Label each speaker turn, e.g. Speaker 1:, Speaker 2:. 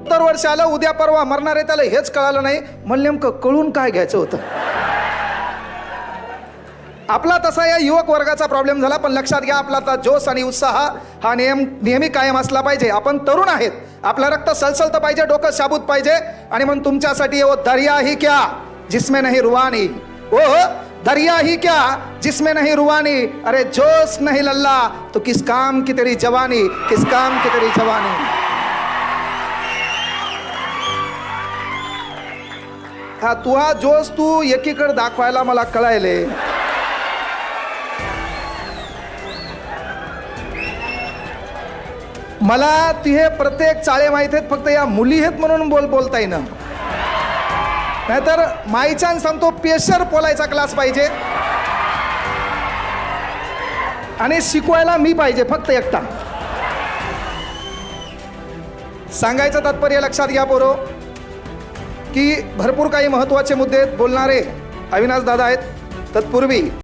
Speaker 1: 70 वर्ष आलं, उद्या परवा मरणार आहे, त्याला हेच कळालं नाही. मला नेमकं कळून काय घ्यायचं होतं. आपला तसा या युवक वर्गाचा प्रॉब्लेम झाला. पण लक्षात घ्या, आपला जोश आणि उत्साह हा नेहमी कायम असला पाहिजे. आपण तरुण आहेत, आपलं रक्त सलसलतं पाहिजे, डोकं शाबूत पाहिजे. आणि म्हणून तुमच्यासाठी वो दरिया ही क्या जिसमें नहीं रुवानी, वो दरिया ही क्या जिसमें नहीं रुवानी, अरे जोश नहीं लल्ला तो किस काम की तेरी जवानी, किस काम की तेरी जवानी. हा तुहा जोश तू एकीकडे दाखवायला मला कळायले. मला तिहे प्रत्येक चाळे माहित आहेत, फक्त या मुली आहेत म्हणून बोलता येईना. नाहीतर माईचान सांगतो पेशर बोलायचा क्लास पाहिजे आणि शिकवायला मी पाहिजे फक्त एकटा. सांगायचं तात्पर्य लक्षात घ्या पोरो, की भरपूर काही महत्त्वाचे मुद्दे बोलणारे अविनाश दादा आहेत. तत्पूर्वी